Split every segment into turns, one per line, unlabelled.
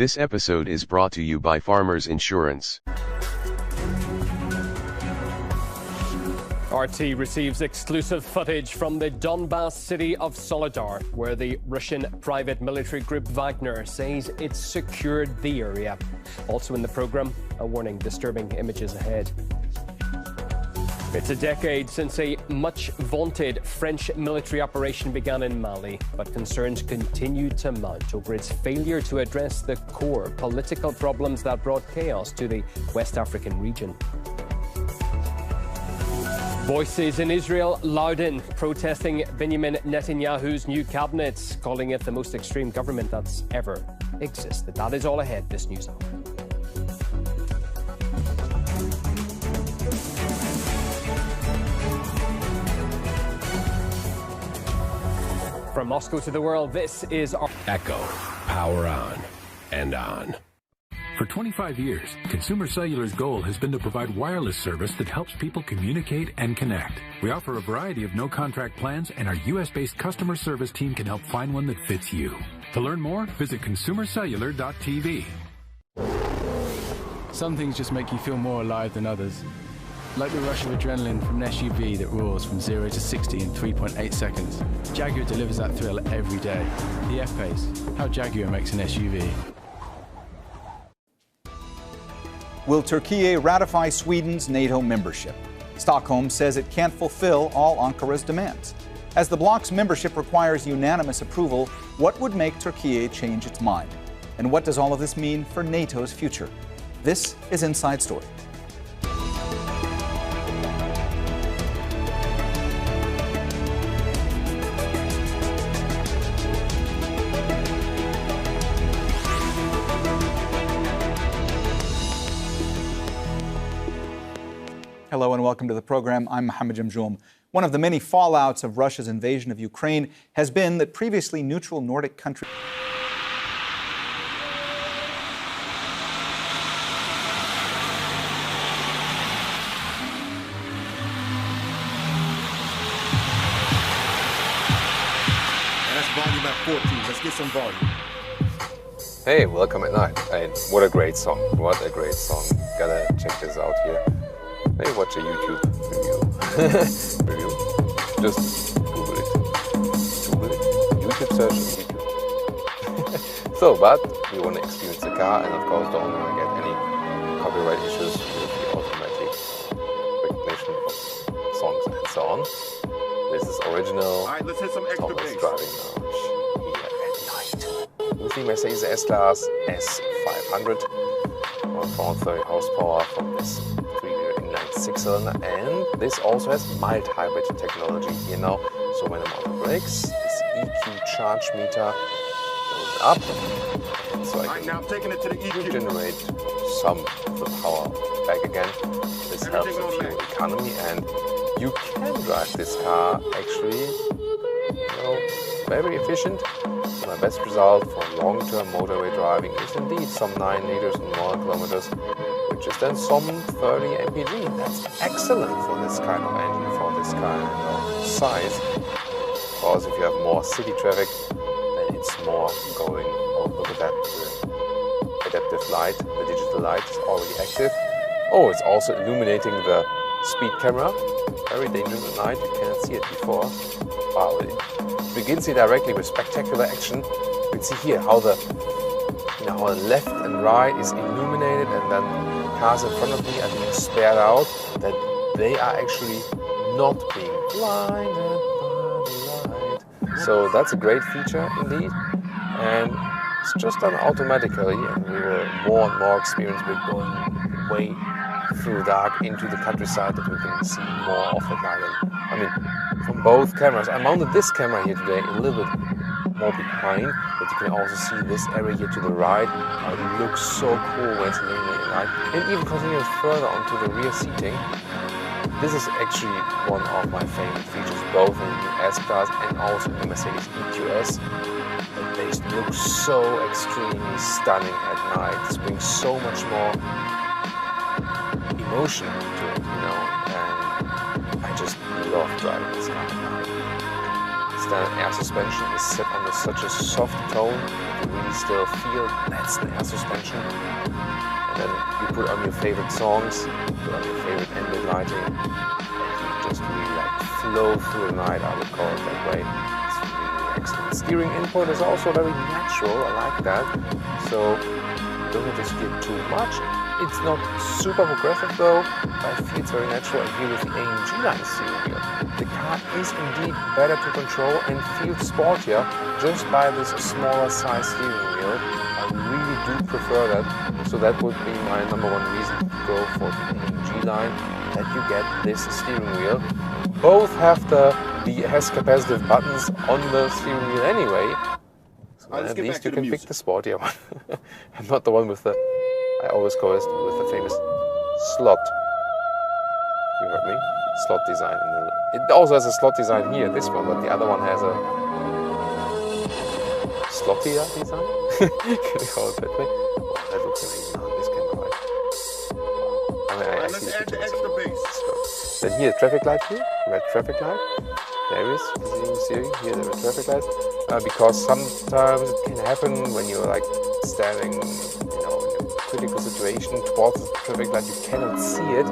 This episode is brought to you by Farmers Insurance.
RT receives exclusive footage from the Donbas city of Soledar, where the Russian private military group Wagner says it's secured the area. Also in the program, a warning: disturbing images ahead. It's a decade since a much-vaunted French military operation began in Mali, but concerns continue to mount over its failure to address the core political problems that brought chaos to the West African region. Voices in Israel louden, protesting Benjamin Netanyahu's new cabinet, calling it the most extreme government that's ever existed. That is all ahead this news hour. From Moscow to the world, this is our
Echo, power on and on.
For 25 years, Consumer Cellular's goal has been to provide wireless service that helps people communicate and connect. We offer a variety of no-contract plans, and our U.S.-based customer service team can help find one that fits you. To learn more, visit consumercellular.tv.
Some things just make you feel more alive than others. Like the rush of adrenaline from an SUV that roars from 0 to 60 in 3.8 seconds. Jaguar delivers that thrill every day. The F-Pace, how Jaguar makes an SUV.
Will Turkey ratify Sweden's NATO membership? Stockholm says it can't fulfill all Ankara's demands. As the bloc's membership requires unanimous approval, what would make Turkey change its mind? And what does all of this mean for NATO's future? This is Inside Story. Hello and welcome to the program. I'm Mohammed Jamjoom. One of the many fallouts of Russia's invasion of Ukraine has been that previously neutral Nordic countries
That's volume at 14. Let's get some volume.
Hey, welcome at night. What a great song. What a great song. Gotta check this out here. Maybe watch a YouTube review. Just Google it. Google it. YouTube search YouTube. So, but we want to experience the car, and of course don't want to get any copyright issues with the automatic recognition of songs and so on. This is original.
All right, let's hit some extra
Thomas
bass.
driving lounge here at night. With the Mercedes S-Class S500, 130 horsepower from this 6-cylinder, and this also has mild hybrid technology here now. So when I'm on the brakes, this EQ charge meter goes up, and so I can
now I'm taking it to the EQ.
generate some of the power back again. This helps with fuel economy, and you can drive this car actually, very efficient. My best result for long-term motorway driving is indeed some 9 liters and more kilometers, which is then some 30 mpg. That's excellent for this kind of engine, for this kind of size. Of course, if you have more city traffic, then it's more going over that. The adaptive light, the digital light is already active. Oh, it's also illuminating the speed camera. Very dangerous at night, you cannot see it before. Wow, it begins here directly with spectacular action. You can see here how the how the left and right is illuminated, and then cars in front of me are being spared out, that they are actually not being blinded by the light. So that's a great feature indeed, and it's just done automatically, and we will more and more experience with going way through dark into the countryside, that we can see more of it now. From both cameras. I mounted this camera here today a little bit more behind, but you can also see this area here to the right. It looks so cool when it's illuminated at night. And even continues further onto the rear seating. This is actually one of my favorite features, both in the S-Class and also in the Mercedes EQS. They look so extremely stunning at night. This brings so much more emotion to it, and I just love driving this car at night. standard air suspension is set under such a soft tone that you really still feel that's the air suspension. And then you put on your favorite songs, put on your favorite ambient lighting, and you just really like flow through the night, I would call it that way. It's really excellent. Steering input is also very natural, I like that. So don't have to steer too much. It's not super progressive though, but I feel it's very natural. And here with the AMG line steering wheel, the car is indeed better to control and feels sportier just by this smaller size steering wheel. I really do prefer that. So that would be my #1 reason to go for the AMG line, that you get this steering wheel. Both have the BS capacitive buttons on the steering wheel anyway. So at least you can pick the sportier one. And not the one with the, I always call it with the famous slot. You heard me? Slot design. It also has a slot design here, this one, but the other one has a slottier design? Can you call it that way? Oh, that looks amazing on this camera, right? I mean, I see the picture. Then here, traffic light here, red traffic light. There is, here the red traffic light. Because sometimes it can happen when you're like standing, in a critical situation towards the traffic light, you cannot see it.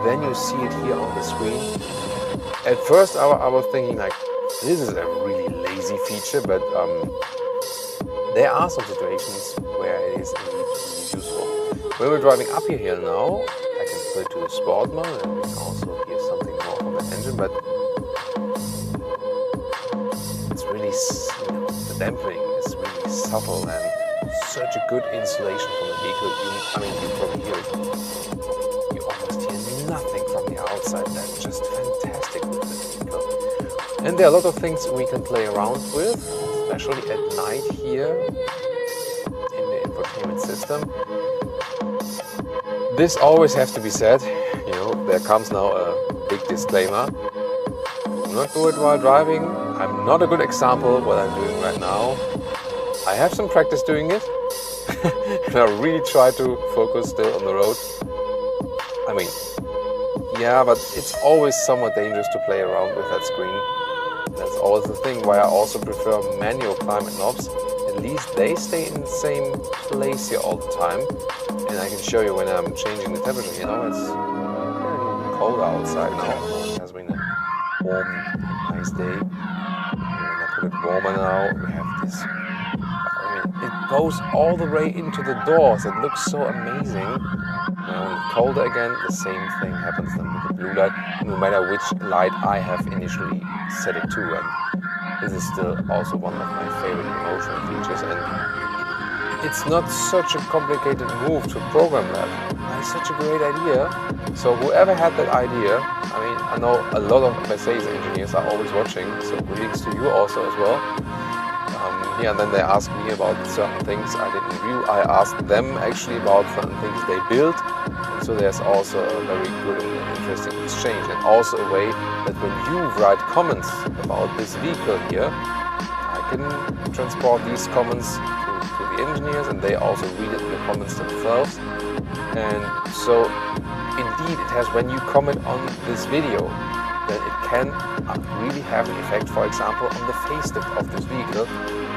Then you see it here on the screen. At first, I was thinking like, this is a really lazy feature, but there are some situations where it is indeed useful. When we're driving up here now, I can put it to sport mode and we can also hear something more from the engine, but it's really, the damping is really subtle and such a good insulation from the vehicle. You probably hear it. You almost hear nothing from the outside. That's just fantastic with this vehicle. And there are a lot of things we can play around with, especially at night here in the infotainment system. This always has to be said. There comes now a big disclaimer. Do not do it while driving. I'm not a good example of what I'm doing right now. I have some practice doing it. And I really try to focus still on the road. I mean, yeah, but it's always somewhat dangerous to play around with that screen. That's always the thing why I also prefer manual climate knobs. At least they stay in the same place here all the time. And I can show you when I'm changing the temperature. It's very cold outside now. It has been a warm, nice day. When I put it warmer now, we have this. It goes all the way into the doors. It looks so amazing. Now when it's colder again, the same thing happens then with the blue light, no matter which light I have initially set it to. And this is still also one of my favorite emotional features. And it's not such a complicated move to program that. It's such a great idea. So whoever had that idea, I know a lot of Mercedes engineers are always watching, so greetings to you also as well. And then they ask me about certain things I didn't review. I asked them actually about certain things they built. And so there's also a very good and interesting exchange. And also a way that when you write comments about this vehicle here, I can transport these comments to the engineers and they also read it in the comments themselves. And so indeed it has, when you comment on this video, that it can really have an effect, for example, on the facelift of this vehicle.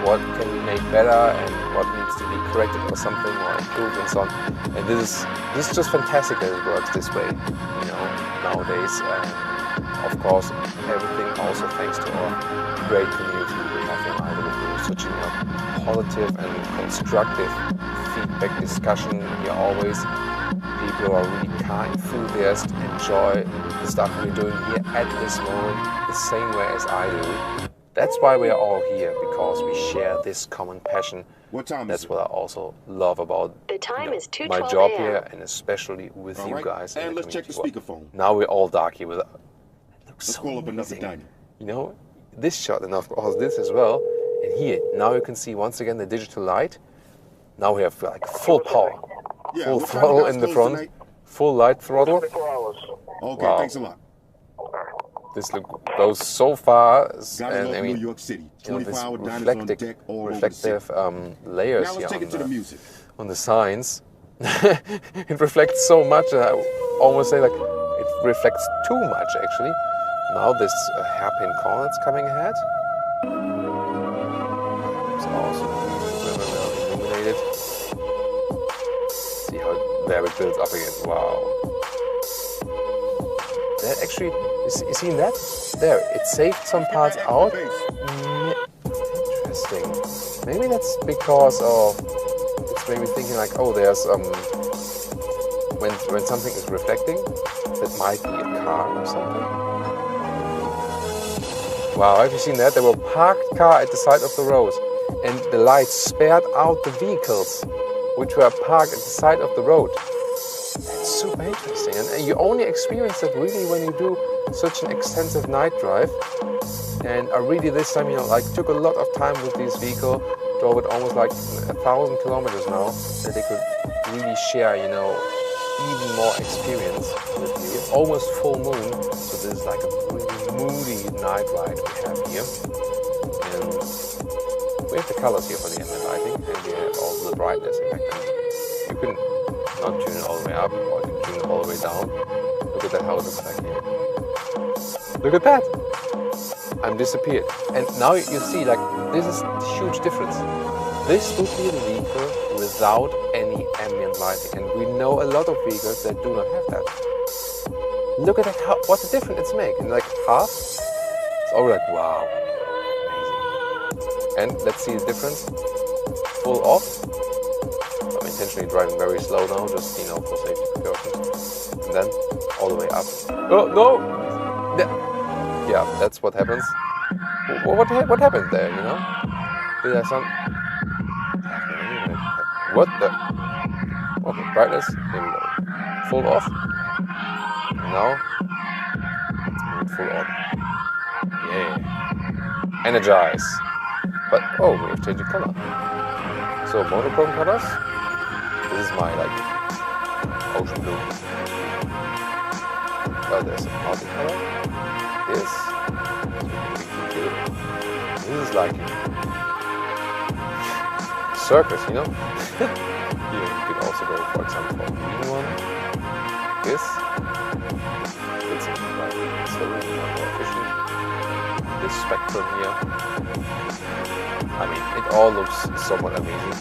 What can be made better and what needs to be corrected or something or improved and so on. And this is just fantastic that it works this way, nowadays. And of course, everything also thanks to our great community we have in Idlewood. We're such a positive and constructive feedback discussion here always. People who are really car enthusiasts enjoy the stuff we're doing here at this moment the same way as I do. That's why we are all here, because we share this common passion.
What time
That's
is it?
what I also love about
the time is
my job here, and especially with you guys.
And let's check the speakerphone.
Now we're all dark here. It looks
Let's
so
call up another
amazing.
diner.
This shot, and of course this as well. And here, now you can see once again the digital light. Now we have like full power, full throttle in the front, full light throttle.
Okay,
Wow.
thanks a lot.
This goes so far,
Gotta
and
love
I mean,
New York City.
this
24-hour diners on deck all over the
reflective
city.
layers
Now let's
here
take it to the music.
on the signs. It reflects so much, and I almost say like it reflects too much actually. Now this hairpin corner that's coming ahead. It's also very well illuminated. See how there it builds up again. Wow. That actually, you see that? There, it saved some parts out. Interesting. Maybe that's because of, it's maybe thinking like, oh, there's when something is reflecting, that might be a car or something. Wow, have you seen that? There were parked car at the side of the road, and the lights spared out the vehicles which were parked at the side of the road. That's super interesting, and you only experience that really when you do such an extensive night drive. And I really this time, like took a lot of time with this vehicle, drove it almost like 1,000 kilometers now, that they could really share, even more experience with me. Almost full moon, so this is like a really moody night ride we have here. And we have the colors here for the ambient lighting, and we have all the brightness in fact. You can not tune it all the way up, or you can tune it all the way down. Look at that, how it looks like here. Look at that! I'm disappeared. And now you see, like, this is a huge difference. This would be a vehicle without any ambient lighting, and we know a lot of vehicles that do not have that. Look at that, what a difference it's making. Like half, it's already like, wow, amazing. And let's see the difference. Full off. I'm intentionally driving very slow now, just, for safety precautions. And then all the way up. Oh, no! Yeah, that's what happens. What happened there, Did I sound... What the... Okay, brightness, here we go. Full off. Now, let's move full on. Yeah. Energize. But, oh, we have changed the color. So, monochrome colors. This is my, ocean blue. Oh, there's a multicolor. This is like circus, Here you could also go, for example, for a green one. This, it's like more efficient. This spectrum here. I mean, it all looks somewhat amazing.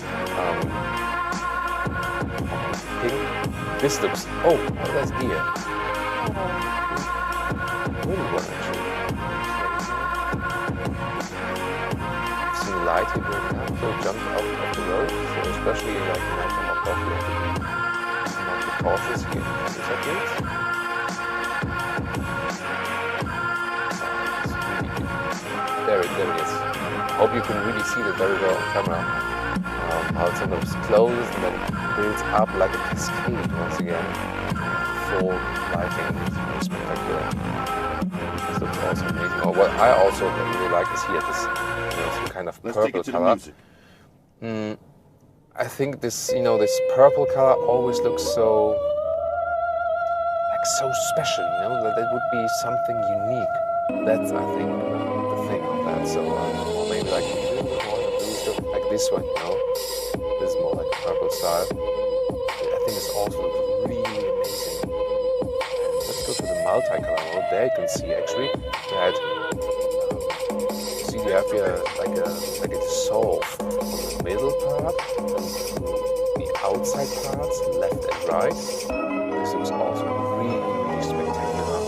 Pink. This looks. Oh, that's here. Really one actually. I've seen the light here burning up, so it jumped out of the road. So especially like when I come up off, you have to be cautious here in the settings. There it is. Hope you can really see that very well on camera. How it sometimes closes and then builds up like a cascade once again. Full lighting is very spectacular. This looks also amazing. Or what I also really like is here this, some kind of purple color. I think this, this purple color always looks so special. That it would be something unique. That's I think the thing of that. So or maybe like a little bit more like this one. This is more like a purple style. I think this also looks really amazing. Let's go to the multicolor mode. There you can see actually that you have here like a dissolve from the middle part and the outside parts, left and right. This looks also really spectacular.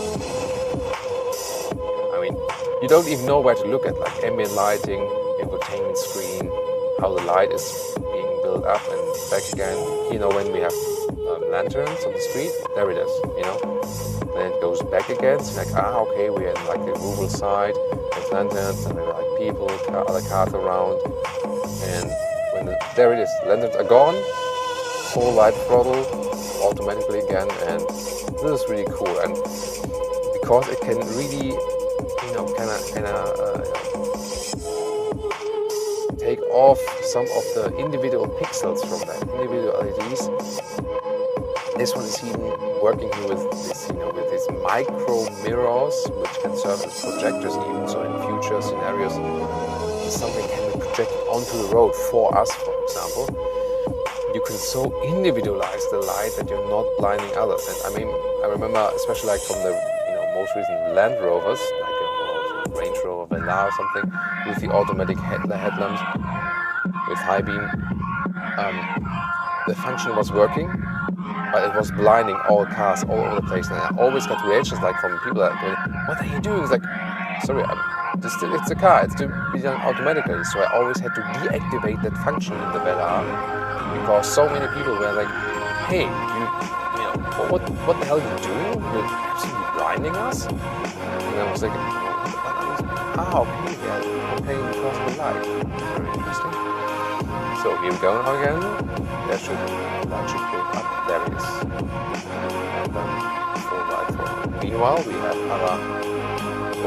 I mean, you don't even know where to look at, like ambient lighting, infotainment screen, how the light is being built up and back again. When we have lanterns on the street, there it is, Then it goes back again, so like, okay, we're in like the rural side, there's lanterns, and there are like people, other cars around, and there it is, lanterns are gone, full light throttle, automatically again, and this is really cool, and because it can really, take off some of the individual pixels from that, individual LEDs. This one is even working here with this, with these micro mirrors, which can serve as projectors even. So in future scenarios, something can be projected onto the road for us, for example. You can so individualize the light that you're not blinding others. And I remember, especially like from the most recent Land Rovers, like Range Nitro or Velar or something, with the automatic headlamps with high beam. The function was working, but it was blinding all cars all over the place. And I always got reactions like from people that go, "What are you doing?" It's like, sorry, it's a car. It's to be done automatically. So I always had to deactivate that function in the Velar because so many people were like, "Hey, you know, what the hell are you doing? You're absolutely blinding us." And I was like, okay, yeah, I'm paying because of the light. Very interesting. So here we go again. That should go up. There it is. And then full light for. Meanwhile, we have our.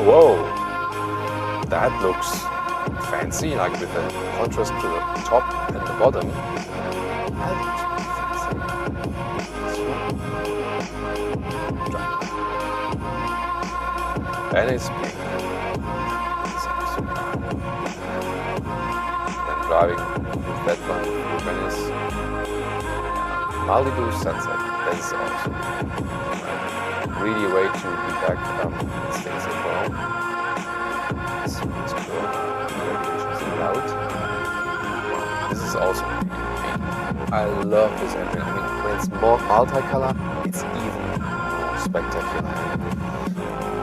Whoa! That looks fancy, like with the contrast to the top and the bottom. That looks fancy. And it's pink. Then driving with that one through Venice. Malibu Sunset. That's awesome. Really a way to be back these things as well. It's cool. Loud. This is also I love this engine. I mean, when it's more multicolor, it's even more spectacular.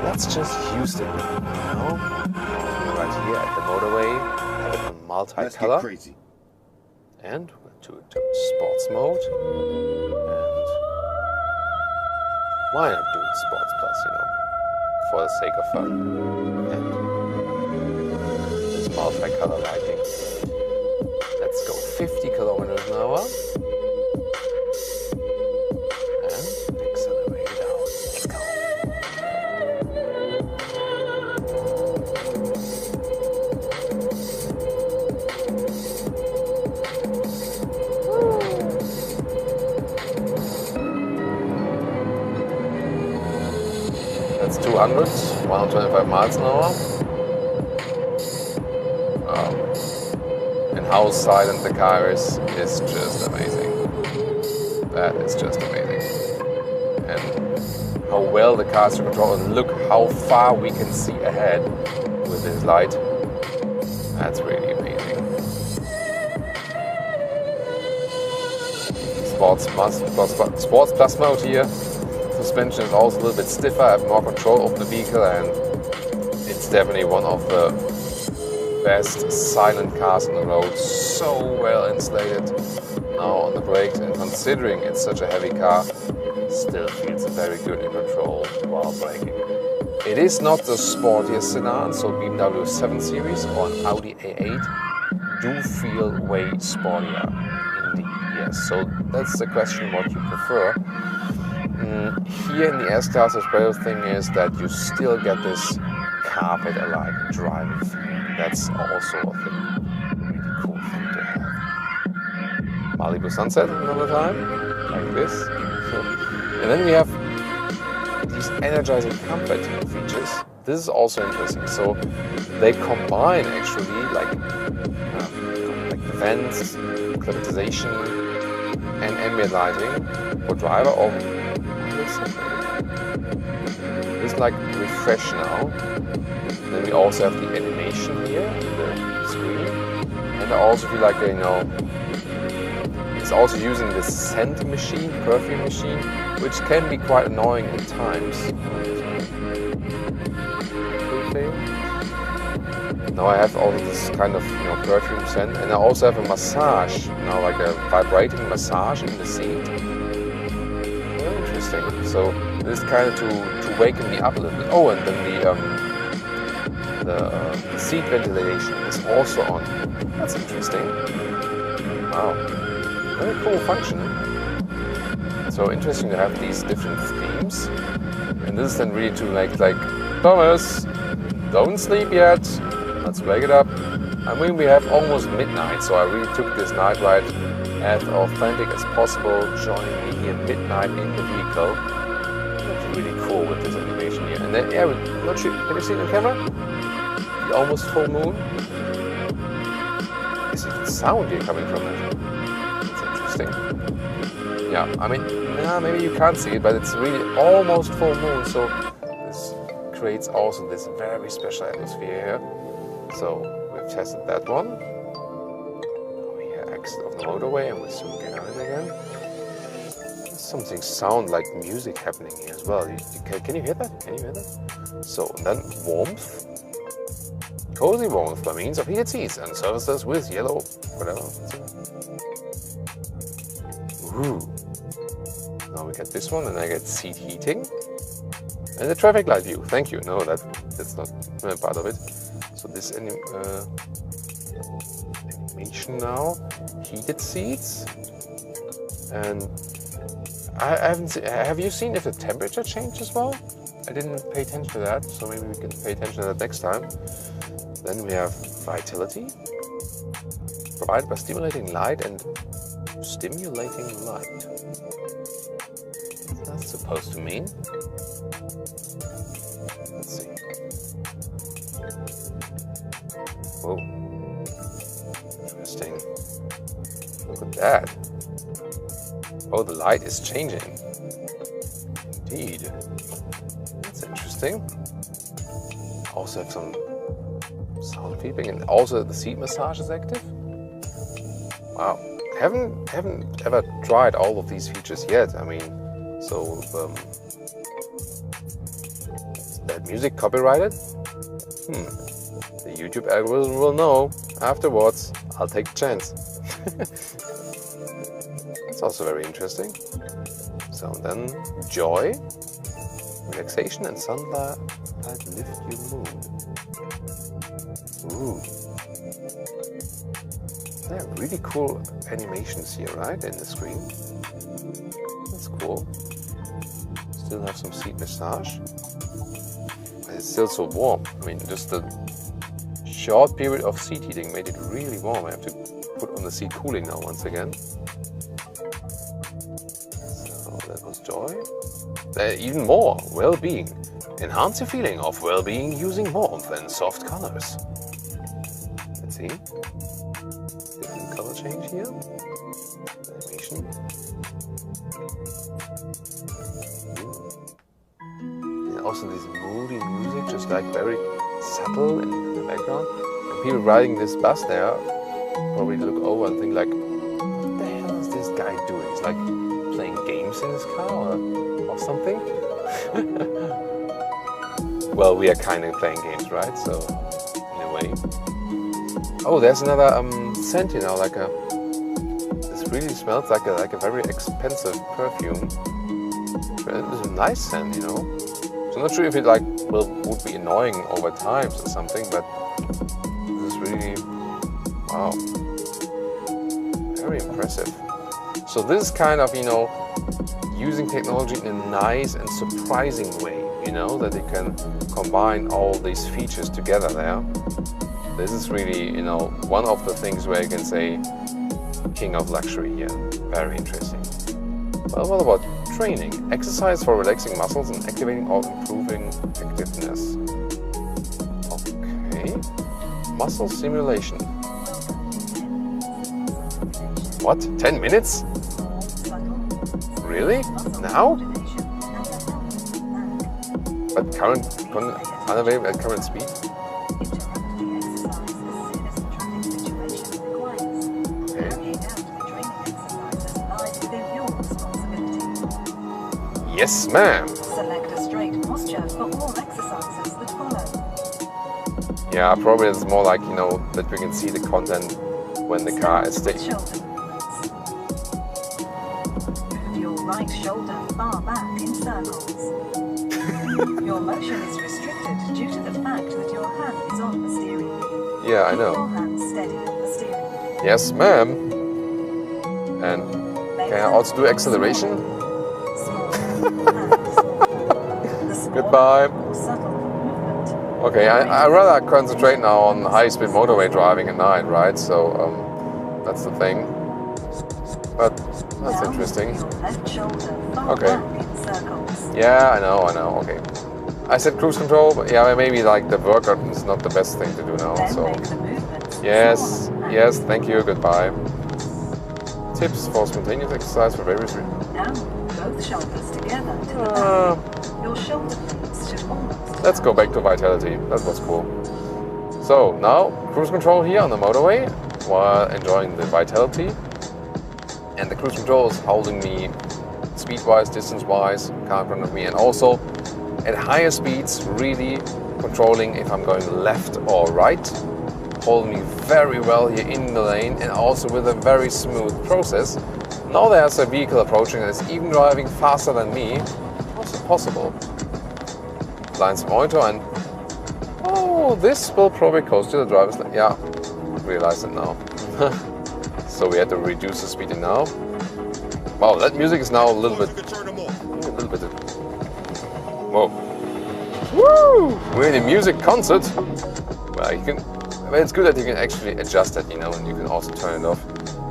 Let's just Houston, you know? Right here at the motorway, have it on multicolor.
Let's get crazy.
And to sports mode. And why not do it sports plus, you know, for the sake of fun. And this multicolor lighting. Let's go 50 kilometers an hour. And accelerate down. Let's go. That's 200, 125 miles an hour. And how silent the car is just amazing. That is just amazing. And how well the car is to control, and look how far we can see ahead with this light. That's really amazing. Sports plus mode here. Suspension is also a little bit stiffer. I have more control of the vehicle, and it's definitely one of the best silent cars on the road. So well insulated now on the brakes, and considering it's such a heavy car, still feels very good in control while braking. It is not the sportiest sedan, so BMW 7 Series or an Audi A8 do feel way sportier indeed. Yes, so that's the question what you prefer. Here in the S-Class, the special thing is that you still get this carpet-alike driving feeling. That's also a thing, really cool thing to have. Malibu Sunset another time, like this. And then we have these energizing comfort features. This is also interesting. So they combine actually like the vents, climatization, and ambient lighting for driver or this is like refresh now. Then we also have the animation here, the screen, and I also feel like it's also using this scent machine, perfume machine, which can be quite annoying at times. Now I have also this kind of perfume scent, and I also have a massage now, like a vibrating massage in the seat. Very interesting. So this is kind of to waken me up a little bit. Oh, and then the seat ventilation is also on. That's interesting. Wow, very cool function. So interesting to have these different themes, and this is then really to make like, Thomas, don't sleep yet. Let's wake it up. I mean, we have almost midnight, so I really took this night ride as authentic as possible, joining me here midnight in the vehicle. That's really cool with this animation here. And then, yeah, I'm not sure, can you see it on camera? The almost full moon. There's even sound here coming from it. It's interesting. Yeah, I mean, maybe you can't see it, but it's really almost full moon, so this creates also this very special atmosphere here. So we've tested that one. We exit of the motorway and we soon get on it again. Something sound like music happening here as well. Can you hear that? Can you hear that? So then warmth. Cozy warmth by means of heated seats and services with yellow, whatever. Ooh. Now we get this one and I get seat heating. And the traffic light view. Thank you. No, that's not part of it. So this animation now. Heated seats. And I haven't seen, have you seen if the temperature changed as well? I didn't pay attention to that, so maybe we can pay attention to that next time. Then we have vitality, provided by stimulating light and stimulating light. What's that supposed to mean? Let's see. Whoa. Interesting. Look at that. Oh, the light is changing. Indeed. That's interesting. Also have some sound feedback, and also the seat massage is active. Wow. Haven't ever tried all of these features yet. I mean, so is that music copyrighted? The YouTube algorithm will know afterwards. I'll take a chance. It's also very interesting. So then, joy, relaxation, and sunlight lift your mood. Ooh. There are really cool animations here, right, in the screen. That's cool. Still have some seat massage. But it's still so warm. I mean, just the short period of seat heating made it really warm. I have to put on the seat cooling now once again. That was joy. Even more, well-being. Enhance your feeling of well-being using warmth and soft colors. Let's see. Different color change here. Animation. And also this moody music, just like very subtle in the background. And people riding this bus there probably look over and think like, what the hell is this guy doing? It's like playing games in his car or something. Well, we are kind of playing games, right? So, in a way. Oh, there's another scent, you know, like a. This really smells like a very expensive perfume. It's a nice scent, you know. So I'm not sure if it like would be annoying over time or something, but this is really wow, very impressive. So this is kind of, you know, using technology in a nice and surprising way, you know, that they can combine all these features together there. This is really, you know, one of the things where you can say king of luxury here. Very interesting. Well, what about training? Exercise for relaxing muscles and activating or improving activeness. Okay. Muscle simulation. What? 10 minutes? Really? Now? But unavailable at current speed? Okay. Yes, ma'am.
Select a straight posture for all exercises that follow.
Yeah, probably it's more like, you know, that we can see the content when the car is stable.
Your right shoulder far back in circles. Your motion is restricted due to the fact that your hand is on the steering wheel.
Yeah, I
Keep
know.
your hand steady on the steering wheel.
Yes, ma'am. And can I also do acceleration? Goodbye. Okay, I rather concentrate now on high-speed motorway driving at night, right? So that's the thing. But that's interesting. Okay. Yeah, I know. Okay. I said cruise control, but yeah, maybe like the workout is not the best thing to do now. So yes, thank you. Goodbye. Tips for spontaneous exercise for various reasons.
Now, both shoulders together to the back. Your shoulder blades should almost
let's go back to Vitality. That was cool. So now cruise control here on the motorway while enjoying the Vitality. And the cruise control is holding me speed-wise, distance-wise, car in front of me, and also at higher speeds really controlling if I'm going left or right, holding me very well here in the lane, and also with a very smooth process. Now there's a vehicle approaching and it's even driving faster than me. How's it possible? Blind spot monitor, and oh, this will probably cost you the driver's license. Yeah, realize it now. So we had to reduce the speed now. Wow, that music is now a little bit. Whoa. Woo! We're in a music concert. Well, you can. Well, it's good that you can actually adjust that, you know, and you can also turn it off.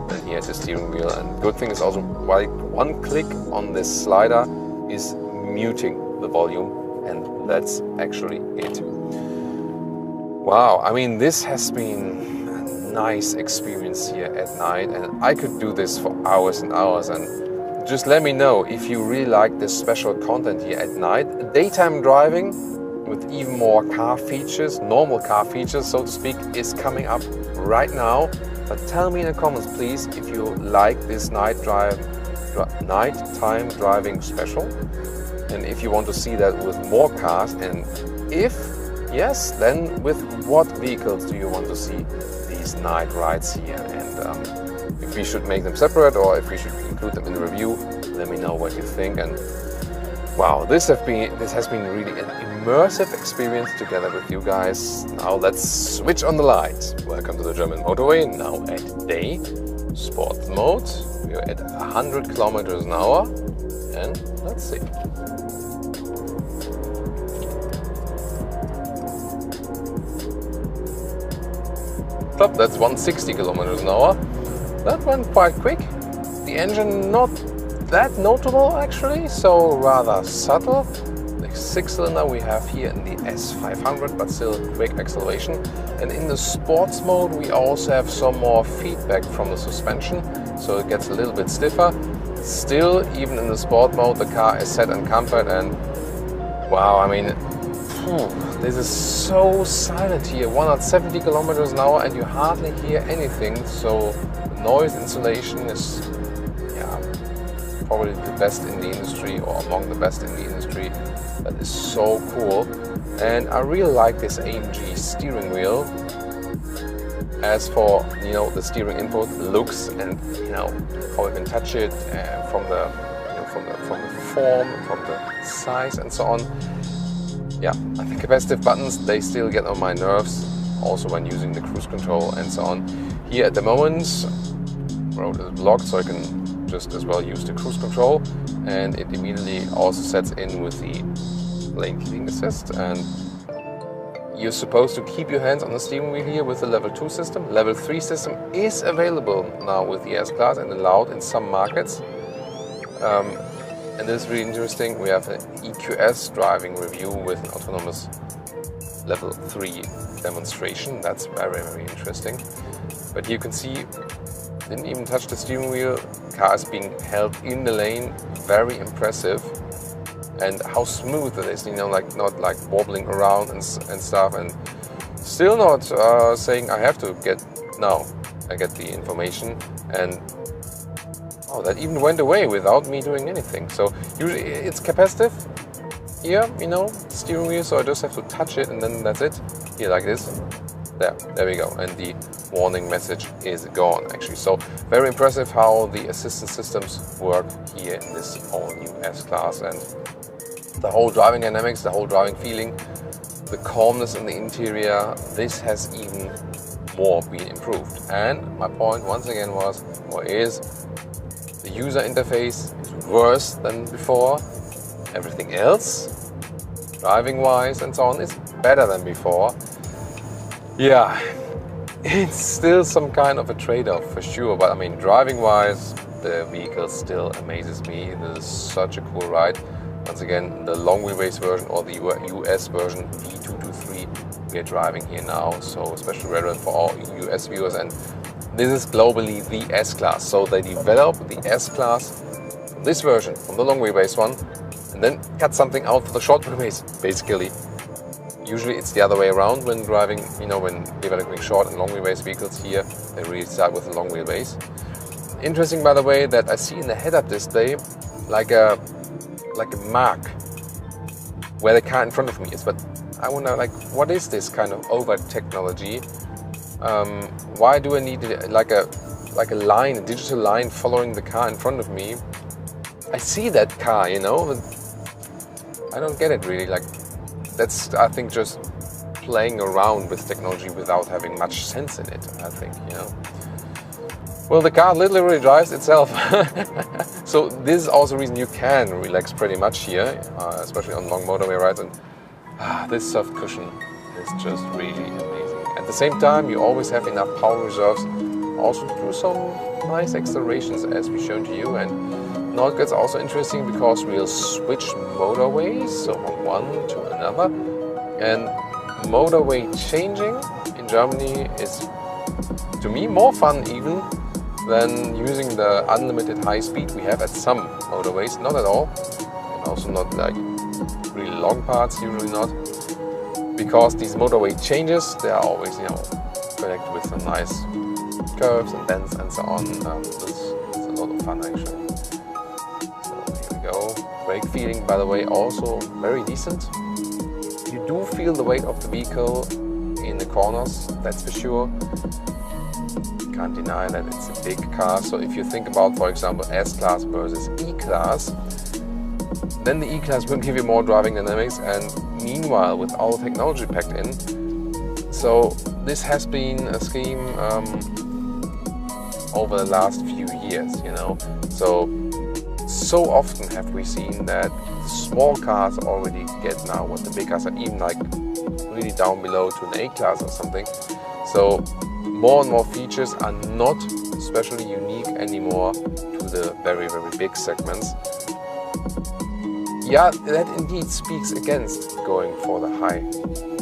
And here at the steering wheel. And good thing is also, while one click on this slider is muting the volume, and that's actually it. Wow, I mean, this has been nice experience here at night, and I could do this for hours and hours. And just let me know if you really like this special content here at night. Daytime driving with even more car features, normal car features so to speak, is coming up right now. But tell me in the comments please if you like this nighttime driving special, and if you want to see that with more cars, and if yes, then with what vehicles do you want to see these night rides here, and if we should make them separate or if we should include them in the review. Let me know what you think. And wow, this has been really an immersive experience together with you guys. Now let's switch on the lights. Welcome to the German motorway, now at day, sport mode. We're at 100 kilometers an hour, and let's see. Top, that's 160 kilometers an hour. That went quite quick. The engine not that notable actually, so rather subtle. The 6-cylinder we have here in the S500, but still quick acceleration. And in the sports mode we also have some more feedback from the suspension, so it gets a little bit stiffer. Still, even in the sport mode, the car is set in comfort, and wow, I mean, this is so silent here, 170 kilometers an hour, and you hardly hear anything. So noise insulation is, yeah, probably the best in the industry, or among the best in the industry. That is so cool, and I really like this AMG steering wheel. As for, you know, the steering input, looks, and you know how you can touch it from the, you know, from the form, from the size, and so on. Yeah, and the capacitive buttons, they still get on my nerves, also when using the cruise control and so on. Here at the moment, road is blocked, so I can just as well use the cruise control, and it immediately also sets in with the lane keeping assist. And you're supposed to keep your hands on the steering wheel here with the level 2 system. Level 3 system is available now with the S-Class and allowed in some markets. And this is really interesting. We have an EQS driving review with an autonomous level 3 demonstration. That's very, very interesting. But here you can see, didn't even touch the steering wheel. Car is being held in the lane. Very impressive. And how smooth it is, you know, like not like wobbling around and stuff, and still not saying I have to get, no, I get the information, and oh, that even went away without me doing anything. So usually it's capacitive here, you know, steering wheel, so I just have to touch it and then that's it. Here like this. There we go. And the warning message is gone actually. So very impressive how the assistance systems work here in this all new S-Class, and the whole driving dynamics, the whole driving feeling, the calmness in the interior, this has even more been improved. And my point once again was, or is, the user interface is worse than before. Everything else, driving wise and so on, is better than before. Yeah, it's still some kind of a trade-off for sure, but I mean, driving wise, the vehicle still amazes me. This is such a cool ride. Once again, the long wheelbase version, or the US version V223 we are driving here now, so especially relevant for all US viewers. And this is globally the S-Class, so they developed the S-Class from this version, from the long wheelbase one, and then cut something out for the short wheelbase, basically. Usually it's the other way around when driving, you know, when developing short and long wheelbase vehicles. Here they really start with a long wheelbase. Interesting, by the way, that I see in the head-up display like a mark where the car in front of me is. But I wonder, like, what is this kind of over technology? Why do I need like a line, a digital line following the car in front of me? I see that car, you know, but I don't get it really. Like, that's, I think, just playing around with technology without having much sense in it, I think, you know. Well, the car literally drives itself. So this is also a reason you can relax pretty much here, especially on long motorway rides. And this soft cushion is just really amazing. At the same time, you always have enough power reserves also to do some nice accelerations, as we've shown to you. And now it gets also interesting because we'll switch motorways, so from one to another. And motorway changing in Germany is, to me, more fun even than using the unlimited high speed we have at some motorways. Not at all, and also not like really long parts, usually not. Because these motorway changes, they are always, you know, connected with some nice curves and bends and so on. It's a lot of fun actually. So here we go. Brake feeling, by the way, also very decent. You do feel the weight of the vehicle in the corners, that's for sure. Can't deny that it's a big car. So if you think about, for example, S-Class versus E-Class, then the E-Class will give you more driving dynamics, and meanwhile with all the technology packed in. So this has been a scheme over the last few years, you know. So often have we seen that the small cars already get now what the big cars are, even like really down below to an A-Class or something. So more and more features are not especially unique anymore to the very, very big segments. Yeah, that indeed speaks against going for the high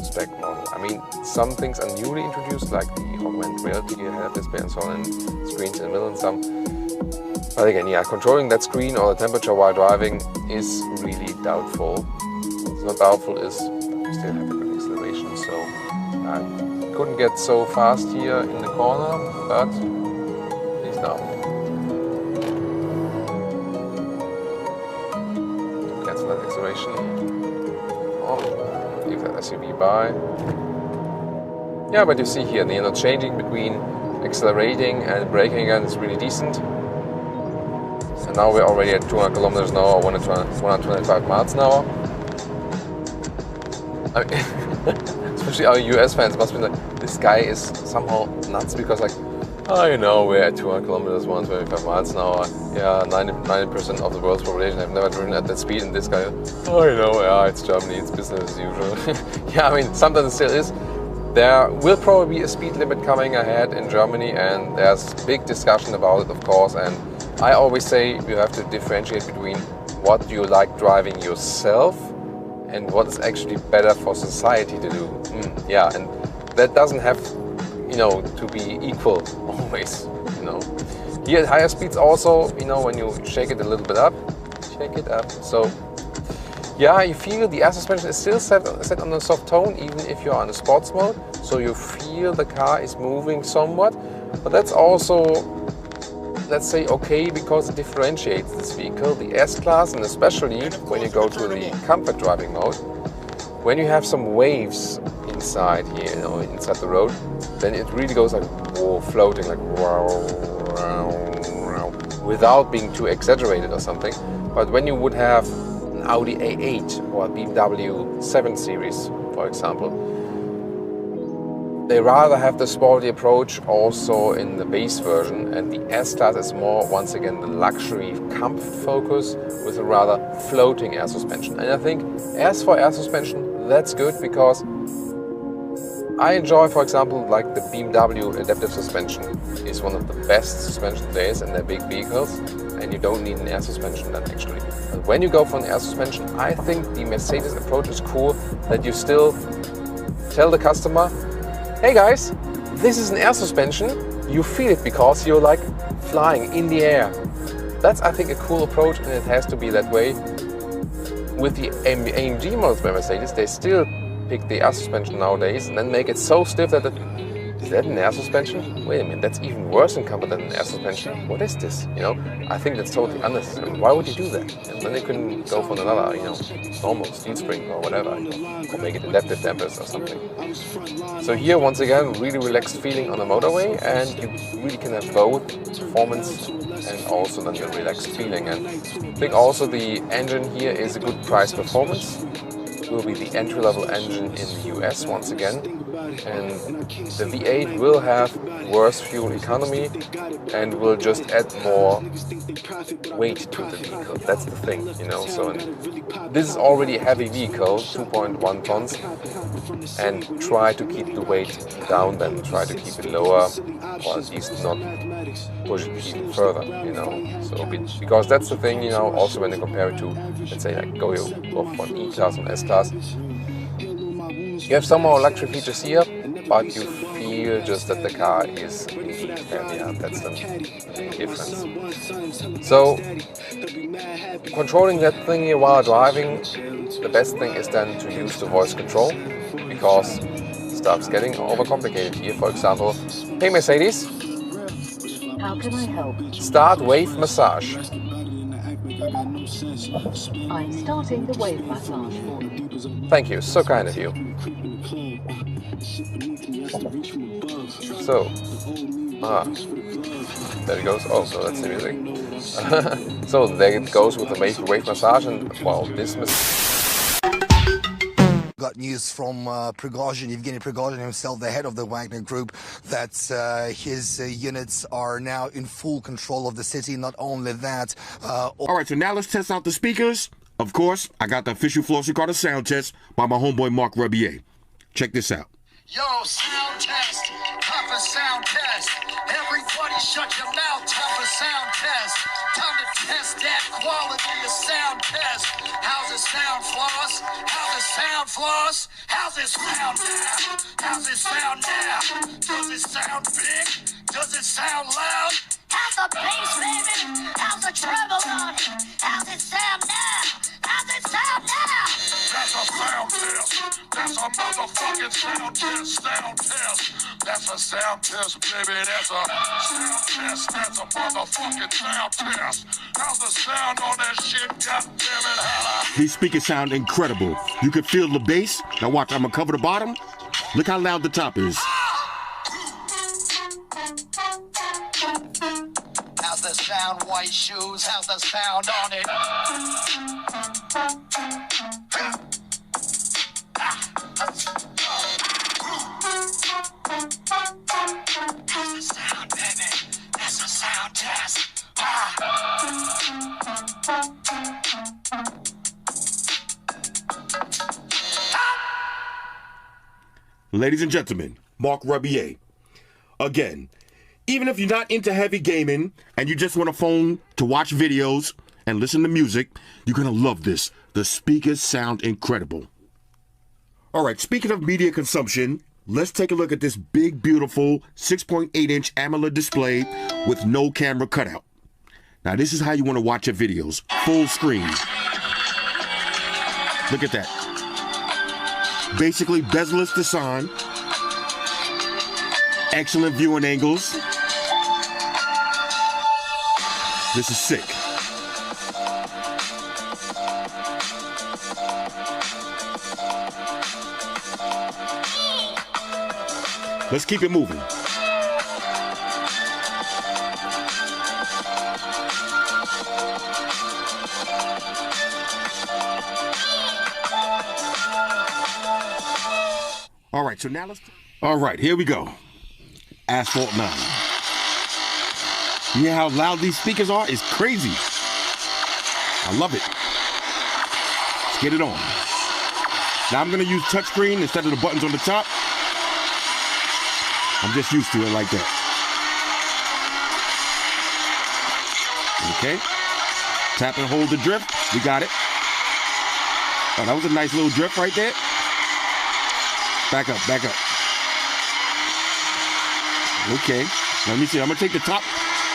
spec model. I mean, some things are newly introduced, like the augmented reality head-up display and so on, and screens in the middle and some. But again, yeah, controlling that screen or the temperature while driving is really doubtful. What's not doubtful is you still have a good acceleration, so I couldn't get so fast here in the corner, but at least now. Cancel that acceleration. Oh, leave that SUV by. Yeah, but you see here, you know, changing between accelerating and braking again is really decent. And now we're already at 200 kilometers an hour, 125 miles an hour. I mean, especially our US fans must be like, this guy is somehow nuts because, like, oh, you know, we're at 200 kilometers, 125 miles an hour. Yeah, 90% of the world's population have never driven at that speed, and this guy, oh, you know, yeah, it's Germany, it's business as usual. Yeah, I mean, sometimes it still is. There will probably be a speed limit coming ahead in Germany, and there's big discussion about it, of course. And I always say you have to differentiate between what you like driving yourself and what is actually better for society to do. Yeah, and that doesn't have, you know, to be equal always, you know. Here at higher speeds also, you know, when you shake it a little bit up, shake it up. So yeah, you feel the air suspension is still set on a soft tone, even if you're on a sports mode. So you feel the car is moving somewhat, but that's also, let's say, okay, because it differentiates this vehicle, the S-Class, and especially when you go to the comfort driving mode, when you have some waves inside here, you know, inside the road, then it really goes like, whoa, floating, like, wow, wow, wow, without being too exaggerated or something. But when you would have Audi A8 or a BMW 7 Series, for example, they rather have the sporty approach also in the base version, and the S-Class is more, once again, the luxury comfort focus with a rather floating air suspension. And I think as for air suspension, that's good because I enjoy, for example, like the BMW adaptive suspension is one of the best suspension there is in their big vehicles, and you don't need an air suspension then actually. But when you go for an air suspension, I think the Mercedes approach is cool, that you still tell the customer, hey guys, this is an air suspension, you feel it because you're like flying in the air. That's, I think, a cool approach, and it has to be that way. With the AMG models by Mercedes, they still pick the air suspension nowadays and then make it so stiff that is that an air suspension? Wait a minute, that's even worse in comfort than an air suspension. What is this? You know, I think that's totally unnecessary. Why would you do that? And then they couldn't go for another, normal steel spring or whatever, or make it adaptive dampers or something. So here, once again, really relaxed feeling on the motorway, and you really can have both performance and also then the relaxed feeling. And I think also the engine here is a good price performance. It will be the entry-level engine in the US once again, and the V8 will have worse fuel economy and will just add more weight to the vehicle. That's the thing, So this is already a heavy vehicle, 2.1 tons, and try to keep the weight down. Then try to keep it lower, or at least not push it even further, So because that's the thing, Also when you compare it to, let's say, like go for an E-Class and S-Class. You have some more luxury features here, but you feel just that the car is indeed heavier. That's the main difference. So, controlling that thing here while driving, the best thing is then to use the voice control, because stuff's getting overcomplicated here. For example, hey Mercedes,
How can I help?
start wave massage.
I'm starting the wave massage for you.
Thank you, so kind of you. So, there it goes. Oh, so that's the music. So there it goes with the wave massage, and well, this
Got news from Prigozhin, Evgeny Prigozhin himself, the head of the Wagner Group, that his units are now in full control of the city. Not only that...
All right, so now let's test out the speakers. Of course, I got the official Flossie Carter sound test by my homeboy Mark Rebier. Check this out.
Yo, sound test, time for sound test. Everybody shut your mouth, time for sound test. Time to test that quality of sound test. How's it sound, Floss? How's it sound, Floss? How's it sound now? How's it sound now? Does it sound big? Does it sound loud? How's the bass, baby? How's the treble on it? How's it sound now? How's it sound now? That's a sound test. That's a motherfucking sound test. Sound test. That's a sound test, baby. That's a sound test. That's a motherfucking sound test. How's the sound on that shit? God damn it, holla.
These speakers sound incredible. You can feel the bass. Now watch, I'm gonna cover the bottom. Look how loud the top is.
How's the sound, white shoes? How's the sound on it? How's the sound, baby? That's a sound test.
Ladies and gentlemen, Mark Rebier. Again, even if you're not into heavy gaming and you just want a phone to watch videos and listen to music, you're going to love this. The speakers sound incredible. All right, speaking of media consumption, let's take a look at this big, beautiful 6.8-inch AMOLED display with no camera cutout. Now, this is how you want to watch your videos. Full screen. Look at that. Basically, bezel-less design. Excellent viewing angles. This is sick. Let's keep it moving. All right, so now let's... All right, here we go. Asphalt 9. You hear how loud these speakers are? It's crazy. I love it. Let's get it on. Now I'm going to use touchscreen instead of the buttons on the top. I'm just used to it like that. Okay. Tap and hold the drift. We got it. Oh, that was a nice little drift right there. Back up, back up. Okay. Let me see. I'm going to take the top.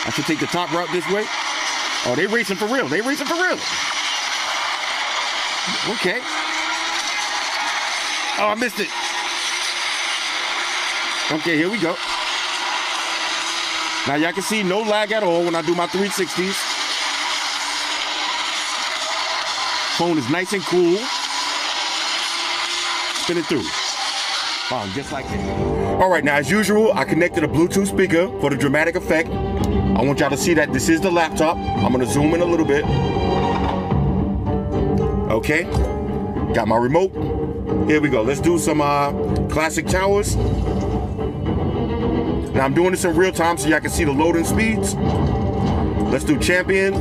I should take the top route this way. Oh, they racing for real. They racing for real. Okay. Oh, I missed it. Okay, here we go. Now y'all can see no lag at all when I do my 360s. Phone is nice and cool. Spin it through. Just like that. All right, now as usual, I connected a Bluetooth speaker for the dramatic effect. I want y'all to see that this is the laptop. I'm gonna zoom in a little bit. Okay, got my remote. Here we go. Let's do some classic towers. Now I'm doing this in real time so y'all can see the loading speeds. Let's do champion.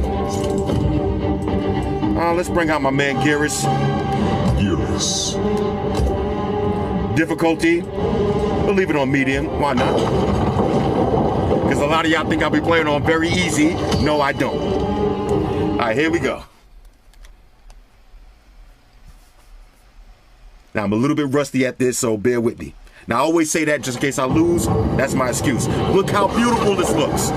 Let's bring out my man Geras. Geras. Difficulty, we'll leave it on medium. Why not? Because a lot of y'all think I'll be playing on very easy. No, I don't. All right, here we go. Now I'm a little bit rusty at this, so bear with me. Now I always say that just in case I lose. That's my excuse. Look how beautiful this looks.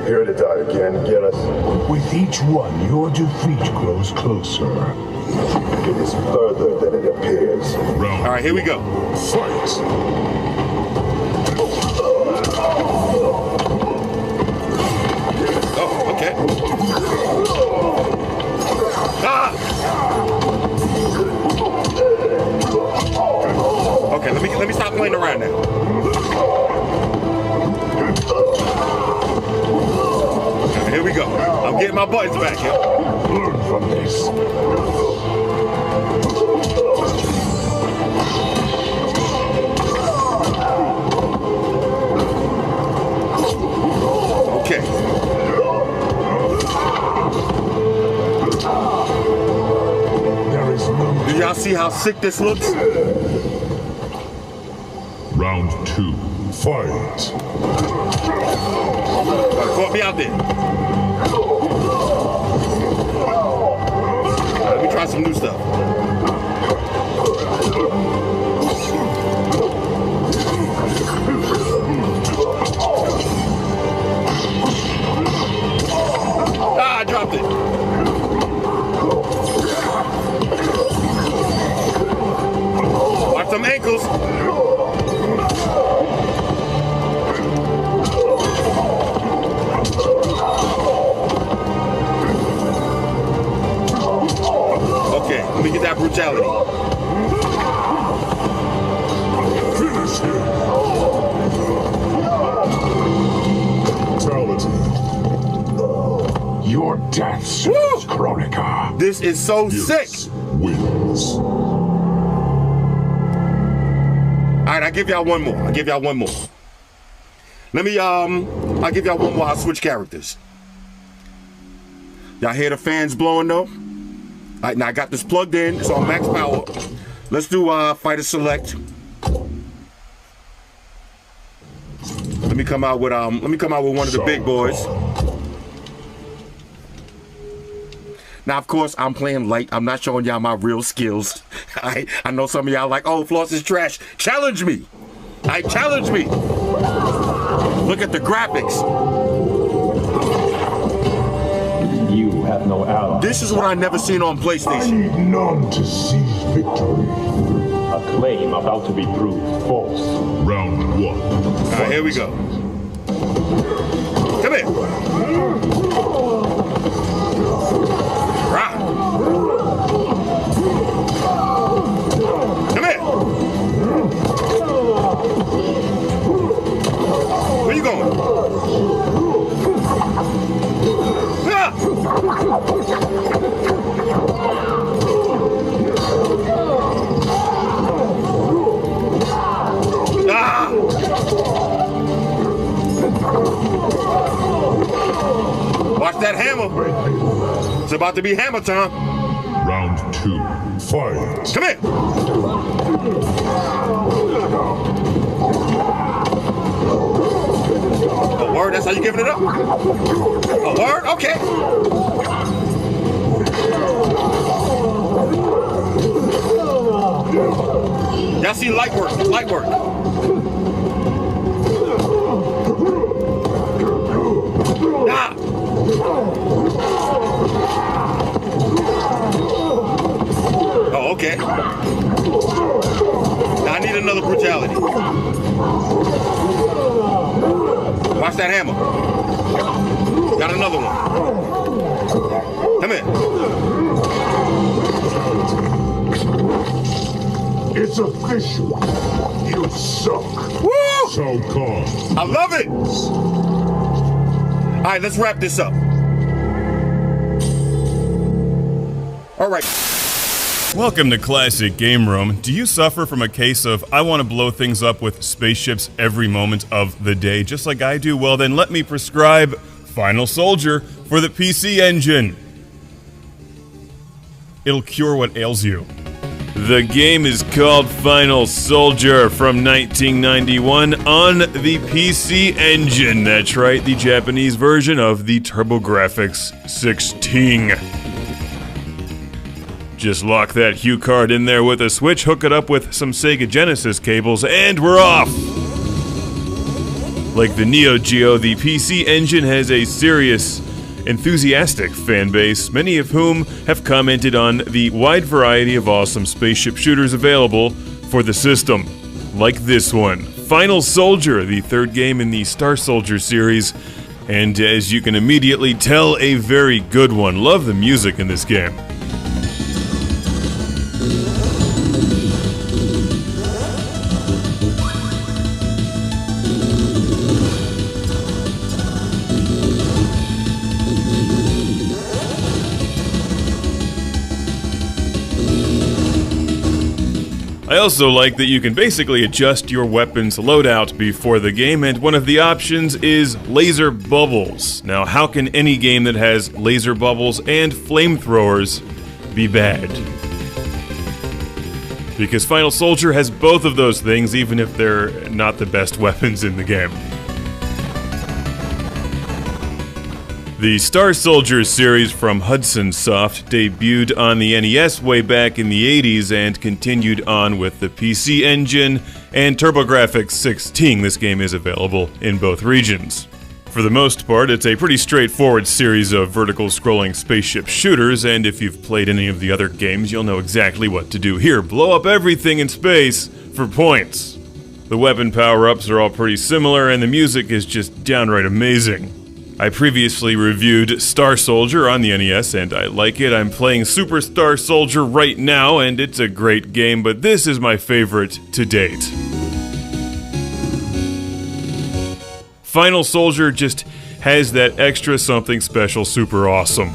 Here to die again, Geras. With each one, your defeat grows closer. It is further than it appears.
All right, here we go.
Fight!
Oh, okay. Ah! Okay, let me stop playing around now. Here we go. I'm getting my buttons back here.
Learn from this.
Okay.
There is no.
Do y'all see how sick this looks?
Round 2. Fight.
Caught me out there. Let me try some new stuff. I dropped it. Watch some ankles. Okay, let me get that brutality.
Finish him. Brutality. Your death serves Kronika.
This is so sick.
Wins.
All right, I'll give y'all one more. Let me, I'll give y'all one more. I'll switch characters. Y'all hear the fans blowing though? All right, now I got this plugged in. It's on max power. Let's do fighter select. Let me come out with one of the big boys. Now, of course, I'm playing light. I'm not showing y'all my real skills. I know some of y'all like, oh, Floss is trash. Challenge me. Challenge me. Look at the graphics.
You have no ally.
This is what I never seen on PlayStation.
I need none to seize victory.
A claim about to be proved false.
Round 1.
All right, here we go. Come here. Rah. Come here. Where you going? Ah. Ah. Watch that hammer. It's about to be hammer time.
Round 2. Fight.
Come here. A word? That's how you giving it up? A word? Okay. Y'all see light work. Light work. Ah. Oh, okay. Now I need another brutality. Watch that hammer. Got another one. Come here.
It's official. You suck.
Woo!
So called.
I love it. All right, let's wrap this up. All right.
Welcome to Classic Game Room. Do you suffer from a case of, I want to blow things up with spaceships every moment of the day, just like I do? Well, then let me prescribe Final Soldier for the PC Engine. It'll cure what ails you. The game is called Final Soldier from 1991 on the PC Engine. That's right, the Japanese version of the TurboGrafx 16. Just lock that Hue card in there with a switch, hook it up with some Sega Genesis cables, and we're off! Like the Neo Geo, the PC Engine has a serious, enthusiastic fan base, many of whom have commented on the wide variety of awesome spaceship shooters available for the system. Like this one, Final Soldier, the third game in the Star Soldier series, and as you can immediately tell, a very good one. Love the music in this game. I also like that you can basically adjust your weapon's loadout before the game, and one of the options is laser bubbles. Now, how can any game that has laser bubbles and flamethrowers be bad? Because Final Soldier has both of those things, even if they're not the best weapons in the game. The Star Soldier series from Hudson Soft debuted on the NES way back in the 80s and continued on with the PC Engine and TurboGrafx 16. This game is available in both regions. For the most part, it's a pretty straightforward series of vertical scrolling spaceship shooters, and if you've played any of the other games, you'll know exactly what to do here. Blow up everything in space for points. The weapon power-ups are all pretty similar, and the music is just downright amazing. I previously reviewed Star Soldier on the NES, and I like it. I'm playing Super Star Soldier right now, and it's a great game, but this is my favorite to date. Final Soldier just has that extra something special super awesome.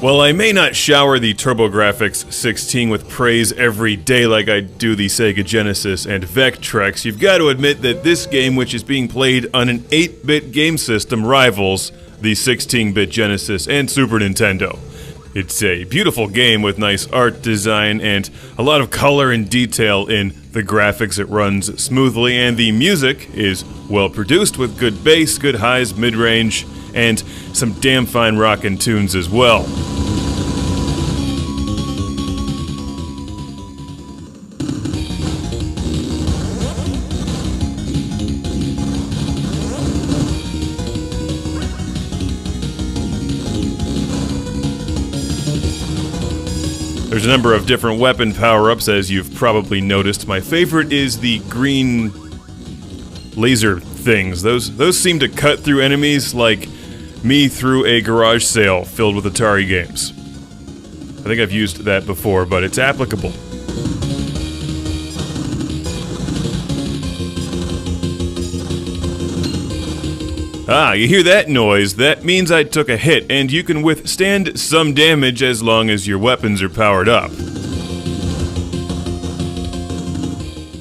While I may not shower the TurboGrafx 16 with praise every day like I do the Sega Genesis and Vectrex, you've got to admit that this game, which is being played on an 8-bit game system, rivals the 16-bit Genesis and Super Nintendo. It's a beautiful game with nice art design and a lot of color and detail in the graphics. It runs smoothly, and the music is well produced with good bass, good highs, mid-range, and some damn fine rockin' tunes as well. There's a number of different weapon power-ups, as you've probably noticed. My favorite is the green laser things. Those seem to cut through enemies like me through a garage sale filled with Atari games. I think I've used that before, but it's applicable. Ah, you hear that noise? That means I took a hit, and you can withstand some damage as long as your weapons are powered up.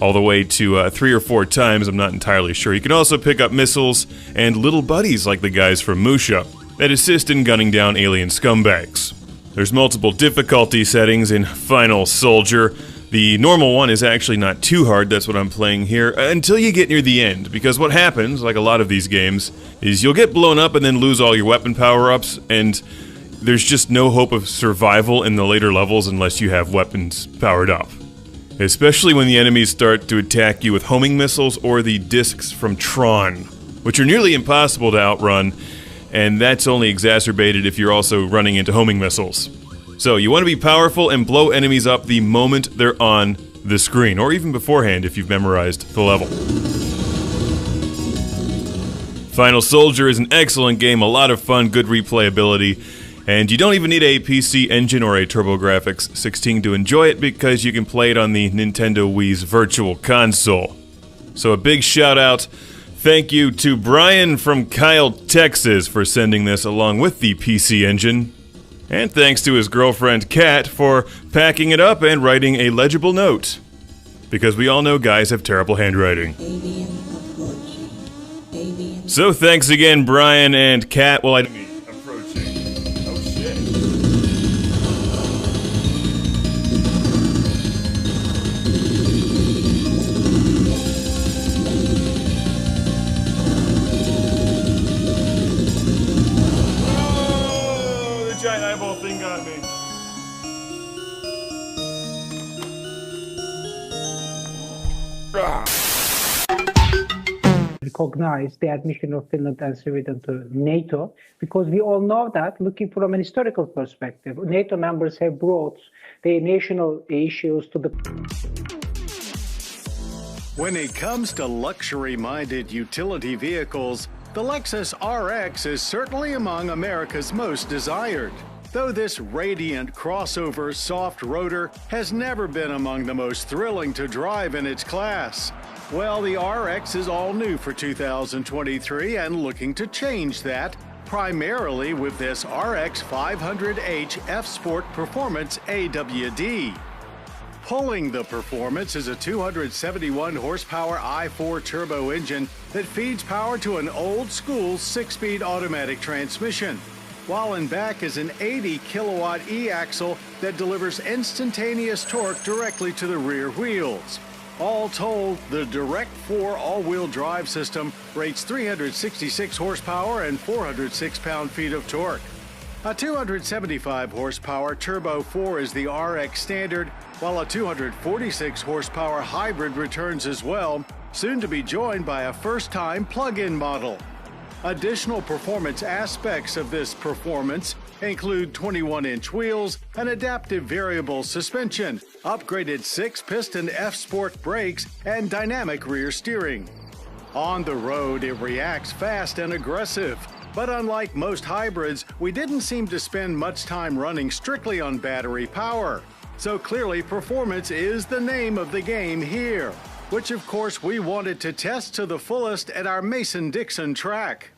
All the way to 3 or 4 times, I'm not entirely sure. You can also pick up missiles and little buddies like the guys from Musha that assist in gunning down alien scumbags. There's multiple difficulty settings in Final Soldier. The normal one is actually not too hard, that's what I'm playing here, until you get near the end, because what happens, like a lot of these games, is you'll get blown up and then lose all your weapon power-ups, and there's just no hope of survival in the later levels unless you have weapons powered up. Especially when the enemies start to attack you with homing missiles or the discs from Tron, which are nearly impossible to outrun, and that's only exacerbated if you're also running into homing missiles. So you want to be powerful and blow enemies up the moment they're on the screen, or even beforehand if you've memorized the level. Final Soldier is an excellent game, a lot of fun, good replayability, and you don't even need a PC Engine or a TurboGrafx 16 to enjoy it because you can play it on the Nintendo Wii's Virtual Console. So a big shout out, thank you to Brian from Kyle, Texas for sending this along with the PC Engine. And thanks to his girlfriend Kat for packing it up and writing a legible note. Because we all know guys have terrible handwriting. So thanks again, Brian and Kat. Well, I didn't mean approaching. Oh shit. Oh, the giant eyeball thing got me.
Recognize the admission of Finland and Sweden to NATO, because we all know that, looking from an historical perspective, NATO members have brought their national issues to the...
When it comes to luxury-minded utility vehicles, the Lexus RX is certainly among America's most desired. Though this radiant crossover soft rotor has never been among the most thrilling to drive in its class. Well, the RX is all new for 2023 and looking to change that, primarily with this RX 500h F-Sport Performance AWD. Pulling the performance is a 271 horsepower i4 turbo engine that feeds power to an old-school 6-speed automatic transmission, while in back is an 80 kilowatt e-axle that delivers instantaneous torque directly to the rear wheels. All told, the Direct 4 all-wheel drive system rates 366 horsepower and 406 pound-feet of torque. A 275 horsepower Turbo 4 is the RX standard, while a 246 horsepower hybrid returns as well, soon to be joined by a first-time plug-in model. Additional performance aspects of this performance include 21-inch wheels, an adaptive variable suspension, upgraded 6-piston F-Sport brakes, and dynamic rear steering. On the road, it reacts fast and aggressive. But unlike most hybrids, we didn't seem to spend much time running strictly on battery power. So clearly, performance is the name of the game here, which of course we wanted to test to the fullest at our Mason-Dixon track.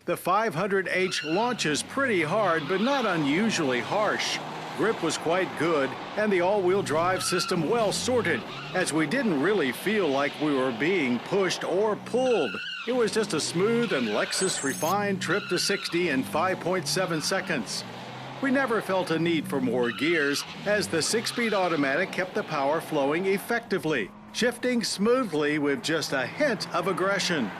The 500h launches pretty hard, but not unusually harsh. Grip was quite good, and the all-wheel drive system well sorted, as we didn't really feel like we were being pushed or pulled. It was just a smooth and Lexus refined trip to 60 in 5.7 seconds. We never felt a need for more gears, as the 6-speed automatic kept the power flowing effectively, shifting smoothly with just a hint of aggression.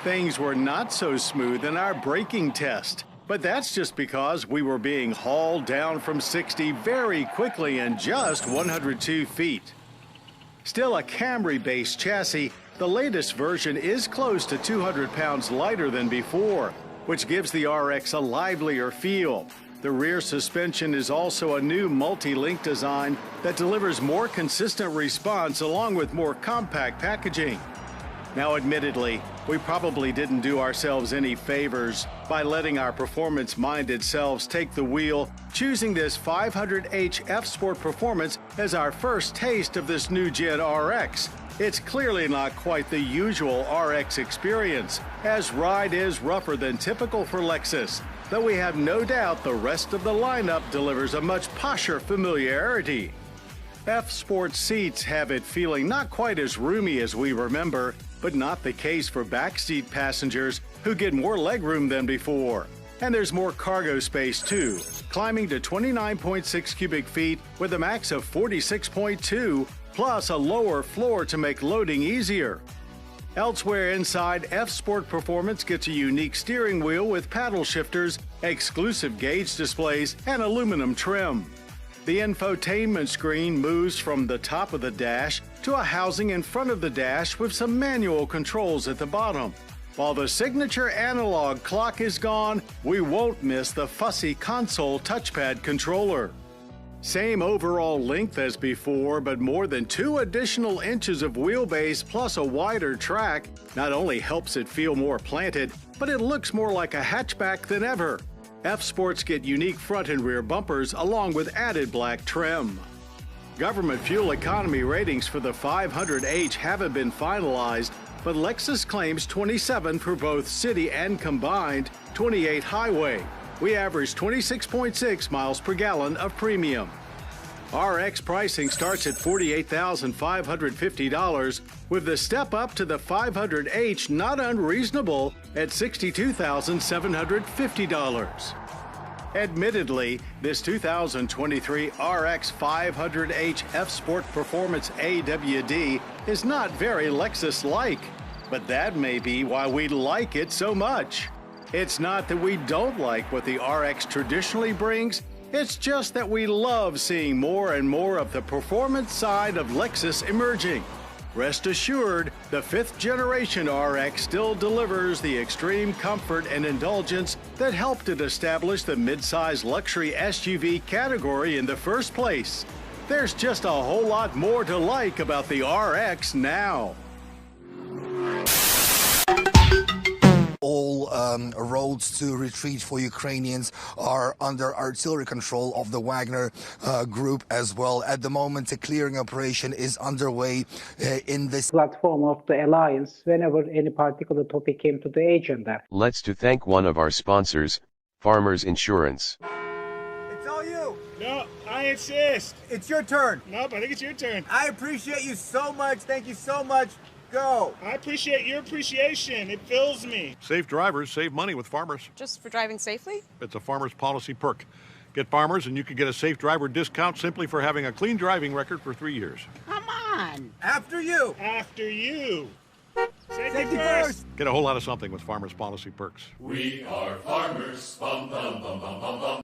Things were not so smooth in our braking test, but that's just because we were being hauled down from 60 very quickly in just 102 feet. Still a Camry-based chassis, the latest version is close to 200 pounds lighter than before, which gives the RX a livelier feel. The rear suspension is also a new multi-link design that delivers more consistent response along with more compact packaging. Now, admittedly, we probably didn't do ourselves any favors by letting our performance-minded selves take the wheel, choosing this 500h F-Sport Performance as our first taste of this new Gen RX. It's clearly not quite the usual RX experience, as ride is rougher than typical for Lexus, though we have no doubt the rest of the lineup delivers a much posher familiarity. F-Sport seats have it feeling not quite as roomy as we remember, but not the case for backseat passengers who get more legroom than before. And there's more cargo space too, climbing to 29.6 cubic feet with a max of 46.2, plus a lower floor to make loading easier. Elsewhere inside, F-Sport Performance gets a unique steering wheel with paddle shifters, exclusive gauge displays, and aluminum trim. The infotainment screen moves from the top of the dash to a housing in front of the dash with some manual controls at the bottom. While the signature analog clock is gone, we won't miss the fussy console touchpad controller. Same overall length as before, but more than 2 additional inches of wheelbase plus a wider track not only helps it feel more planted, but it looks more like a hatchback than ever. F-Sports get unique front and rear bumpers along with added black trim. Government fuel economy ratings for the 500H haven't been finalized, but Lexus claims 27 for both city and combined 28 highway. We average 26.6 miles per gallon of premium. RX pricing starts at $48,550, with the step up to the 500H not unreasonable at $62,750. Admittedly, this 2023 RX 500H F-Sport Performance AWD is not very Lexus-like, but that may be why we like it so much. It's not that we don't like what the RX traditionally brings, it's just that we love seeing more and more of the performance side of Lexus emerging. Rest assured, the 5th generation RX still delivers the extreme comfort and indulgence that helped it establish the midsize luxury SUV category in the first place. There's just a whole lot more to like about the RX now.
All roads to retreat for Ukrainians are under artillery control of the Wagner group as well. At the moment, a clearing operation is underway in this
platform of the alliance whenever any particular topic came to the agenda.
Let's to thank one of our sponsors, Farmers Insurance.
It's all you.
No, I insist.
It's your turn.
Nope, I think it's your turn.
I appreciate you so much. Thank you so much. Go.
I appreciate your appreciation. It fills me.
Safe drivers save money with Farmers.
Just for driving safely?
It's a Farmers policy perk. Get Farmers and you can get a safe driver discount simply for having a clean driving record for 3 years.
Come on. After you.
After you.
Safety first.
Get a whole lot of something with Farmers policy perks.
We are farmers. Bum, bum, bum, bum, bum, bum.